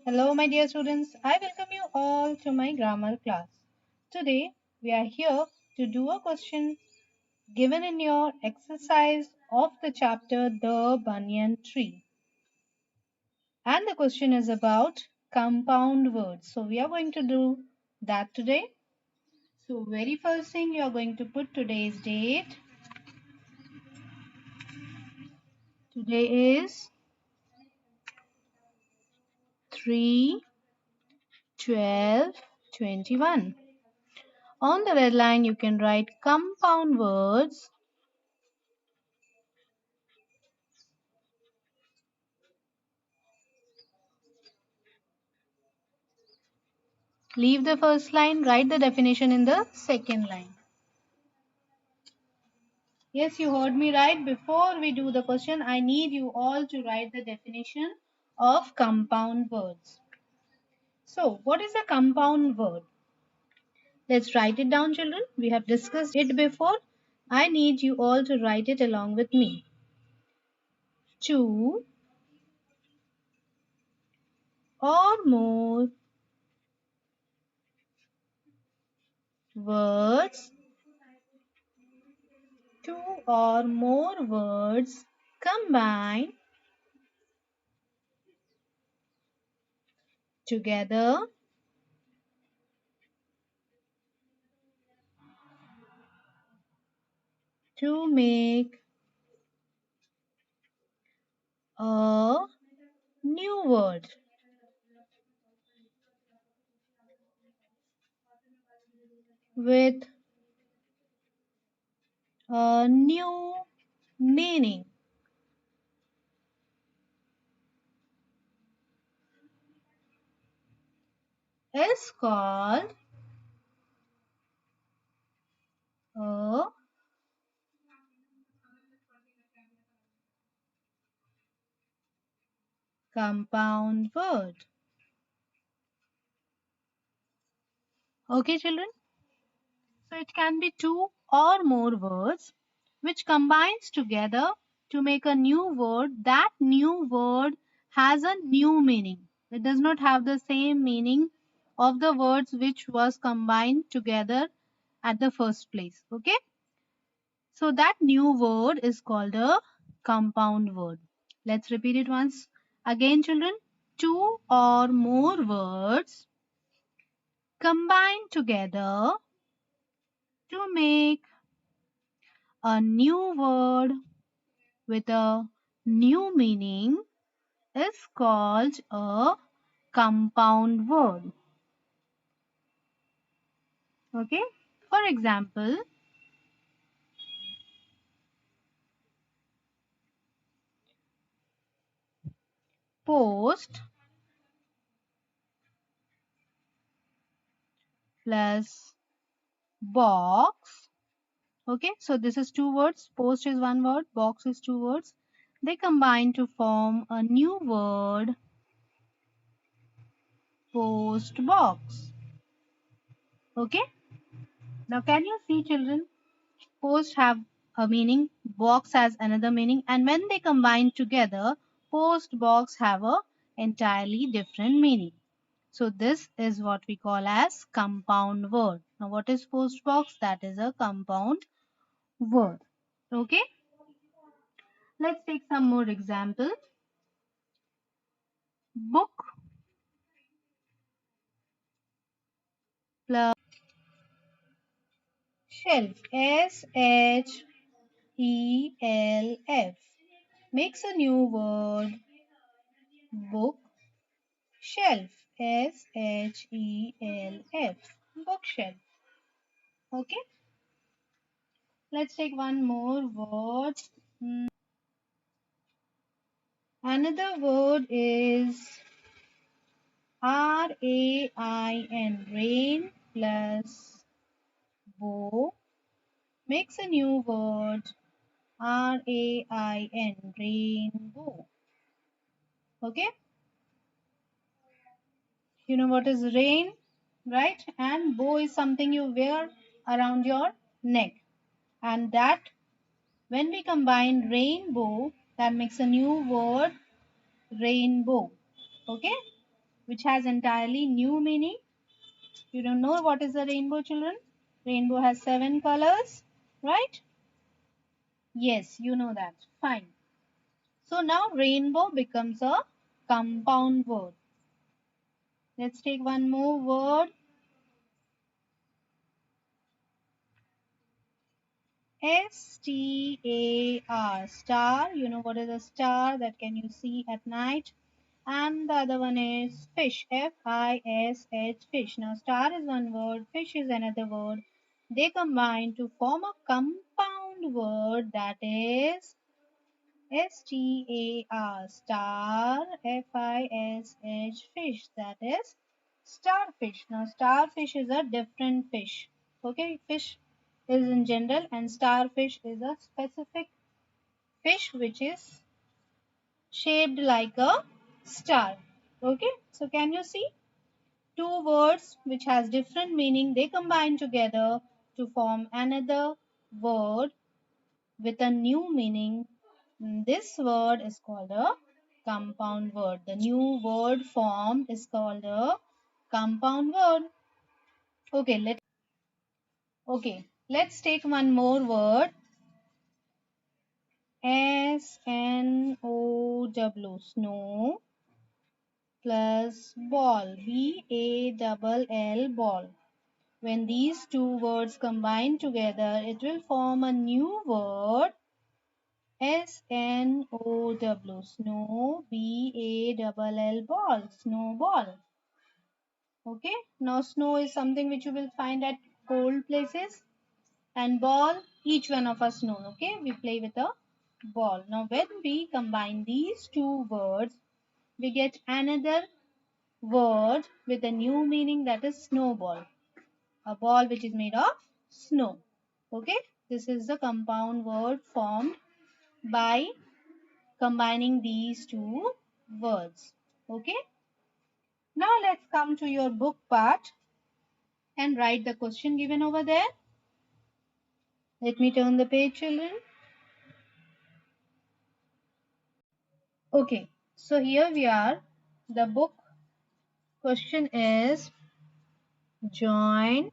Hello, my dear students. I welcome you all to my grammar class. Today, we are here to do a question given in your exercise of the chapter The Banyan Tree. And the question is about compound words. So, we are going to do that today. So, very first thing, you are going to put today's date. Today is 3/12/21. On the red line, you can write compound words. Leave the first line, write the definition in the second line. Yes, you heard me right. Before we do the question, I need you all to write the definition of compound words. So, what is a compound word? Let's write it down, children. We have discussed it before. I need you all to write it along with me. Two or more words. Two or more words combined together to make a new word. With a new meaning is called a compound word. Okay, children? So it can be two or more words which combines together to make a new word. That new word has a new meaning. It does not have the same meaning of the words which was combined together at the first place. Okay? So that new word is called a compound word. Let's repeat it once again, children. Two or more words combined together to make a new word with a new meaning is called a compound word. Okay? For example, post plus box. Okay, so this is two words. Post is one word, box is two words. They combine to form a new word, post box. Okay, now can you see, children? Post have a meaning, box has another meaning, and when they combine together, post box have a entirely different meaning. So this is what we call as compound word. Now what is post box? That is a compound word. Okay, let's take some more examples. Book plus shelf, SHELF, makes a new word, book shelf, SHELF, bookshelf. Okay, let's take one more word. Another word is RAIN, rain plus bow makes a new word, RAIN, rainbow. Okay, you know what is rain, right? And bow is something you wear around your neck. And that, when we combine rainbow, that makes a new word, rainbow. Okay, which has entirely new meaning. You don't know what is the rainbow, children? Rainbow has 7 colors, right? Yes, you know that. Fine. So now rainbow becomes a compound word. Let's take one more word. STAR, star. You know what is a star? That can you see at night. And the other one is fish, Fish, fish. Now star is one word, fish is another word. They combine to form a compound word, that is STAR, star, fish, that is starfish. Now starfish is a different fish. Okay, fish is in general and starfish is a specific fish which is shaped like a star. Okay, so can you see two words which has different meaning, they combine together to form another word with a new meaning. This word is called a compound word. The new word formed is called a compound word. Okay, let's take one more word. SNOW, snow, plus ball, BALL, ball. When these two words combine together, it will form a new word, SNOW, snow, BALL, ball, snowball. Okay, now snow is something which you will find at cold places, and ball, each one of us know. Okay, we play with a ball. Now when we combine these two words, we get another word with a new meaning, that is snowball, a ball which is made of snow. Okay, this is the compound word formed by combining these two words. Okay, now let's come to your book part and write the question given over there. Let me turn the page, children. Okay, so here we are. The book question is, join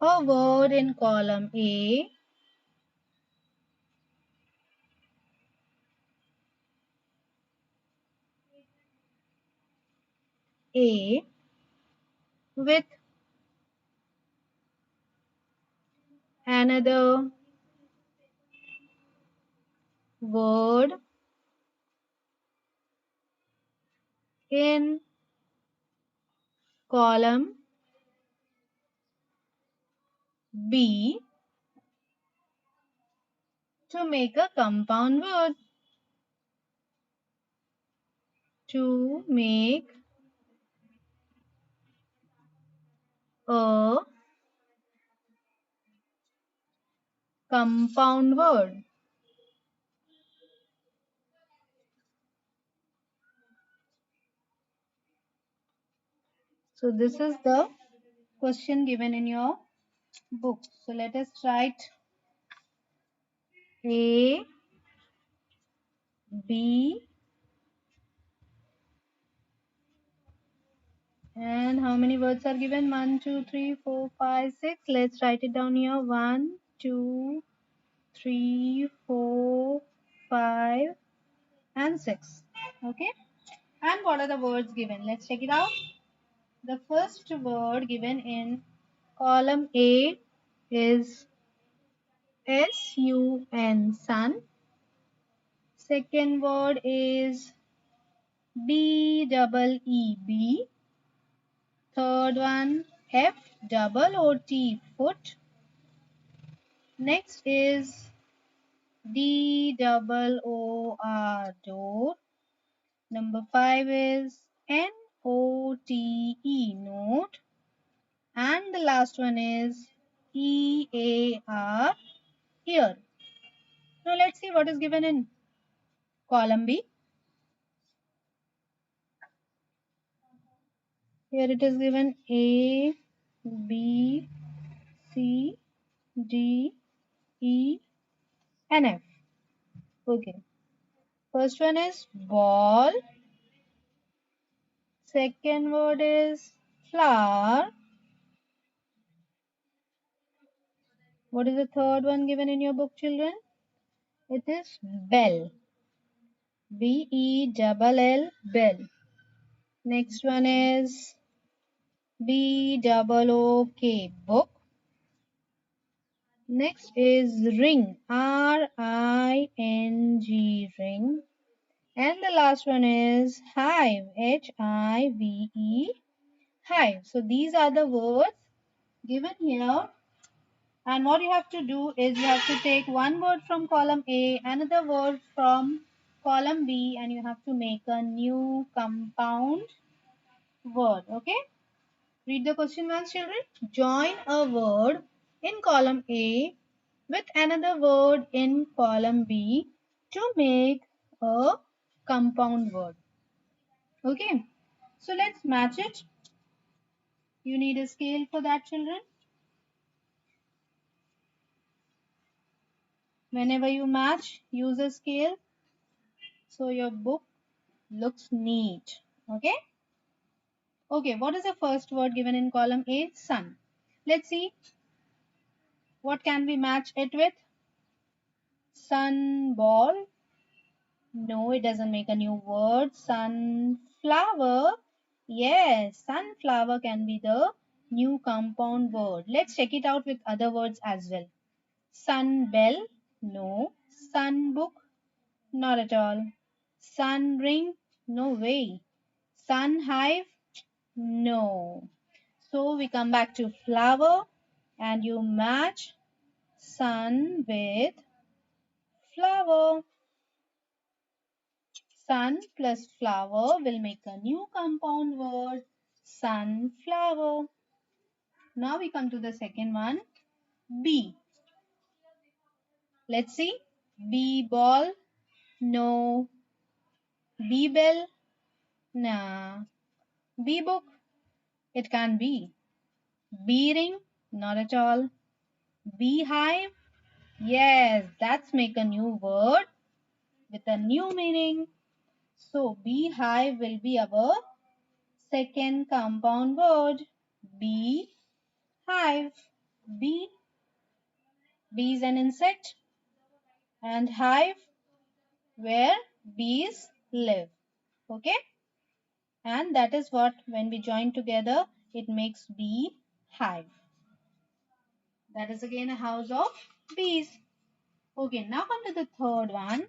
a word in column A with another word in column B to make a compound word. To make a compound word. So this is the question given in your book. So let us write A, B, and how many words are given? 1, 2, 3, 4, 5, 6. Let's write it down here. 1, 2, 3, 4, 5, and 6. Okay. And what are the words given? Let's check it out. The first word given in column A is sun, sun. Second word is BEEB. Third one, FOOT, foot. Next is DOOR, door. Number 5 is NOTE, note. And the last one is EAR, ear. Now let's see what is given in column B. Here it is given A, B, C, D, E, and F. Okay. First one is ball. Second word is flower. What is the third one given in your book, children? It is bell. B-E-double-L, bell. Next one is B-double-O-K, book. Next is ring, R-I-N-G, ring. And the last one is hive, H-I-V-E, hive. So these are the words given here. And what you have to do is you have to take one word from column A, another word from column B, and you have to make a new compound word. Okay? Read the question once, children. Join a word in column A with another word in column B to make a compound word. Okay? So let's match it. You need a scale for that, children. Whenever you match, use a scale so your book looks neat. Okay? Okay, what is the first word given in column A? Sun. Let's see what can we match it with. Sun ball. No, it doesn't make a new word. Sunflower. Yes, sunflower can be the new compound word. Let's check it out with other words as well. Sun bell. No. Sun book. Not at all. Sun ring. No way. Sun hive. No. So we come back to flower and you match sun with flower. Sun plus flower will make a new compound word, sunflower. Now we come to the second one, bee. Let's see. Bee ball, no. Bee bell, nah. Bee book, it can be. Bee ring, not at all. Beehive, yes, that's make a new word with a new meaning. So beehive will be our second compound word. Beehive. Bee, bee is an insect, and hive where bees live. Okay, and that is what when we join together it makes beehive. That is again a house of bees. Okay, now come to the third one,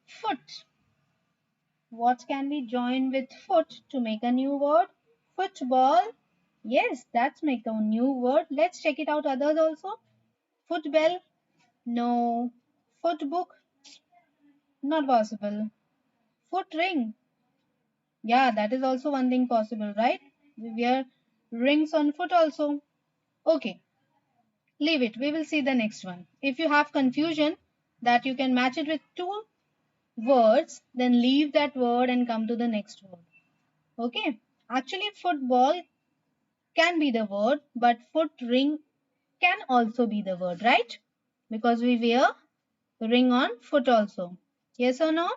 foot. What can we join with foot to make a new word? Football. Yes, that's make a new word. Let's check it out others also. Footbell. No. Footbook. Not possible. Foot ring. Yeah, that is also one thing possible, right? We wear rings on foot also. Okay, leave it. We will see the next one. If you have confusion that you can match it with two words, then leave that word and come to the next word. Okay. Actually, football can be the word, but foot ring can also be the word, right? Because we wear ring on foot also. Yes or no?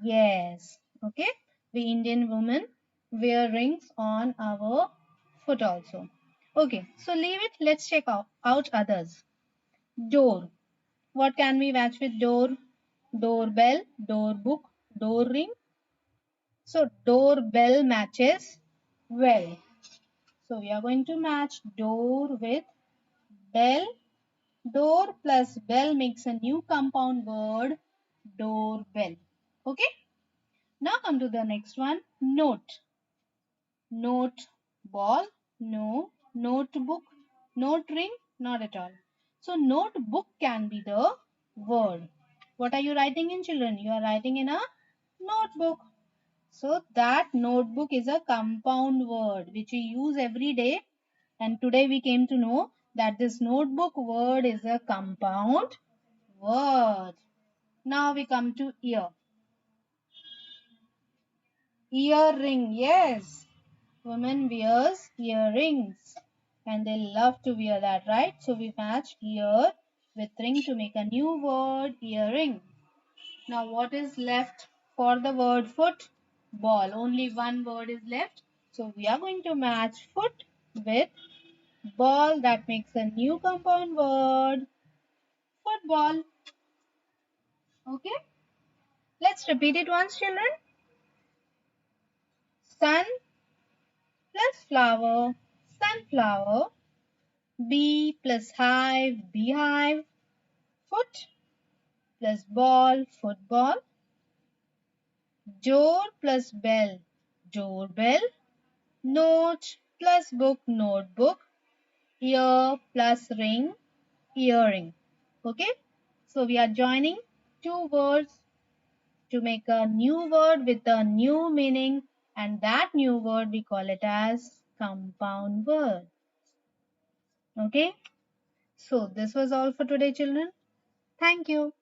Yes. Okay. We Indian women wear rings on our foot also. Okay. So leave it. Let's check out others. Door. What can we match with door? Doorbell, door book, door ring. So doorbell matches well. So we are going to match door with bell. Door plus bell makes a new compound word, doorbell. Okay. Now come to the next one, note. Note ball, no. Notebook, note ring, not at all. So notebook can be the word. What are you writing in, children? You are writing in a notebook. So that notebook is a compound word which we use every day. And today we came to know that this notebook word is a compound word. Now we come to ear. Earring, yes. Women wears earrings and they love to wear that, right? So we match ear with ring to make a new word, earring. Now what is left for the word foot? ball. Only one word is left. So we are going to match foot with ball. That makes a new compound word, football. Okay, let's repeat it once, children. Sun plus flower, sunflower. Bee plus hive, beehive. Foot plus ball, football. Door plus bell, doorbell. Note plus book, notebook. Ear plus ring, earring. Okay, so we are joining two words to make a new word with a new meaning, and that new word we call it as compound word. Okay, so this was all for today, children. Thank you.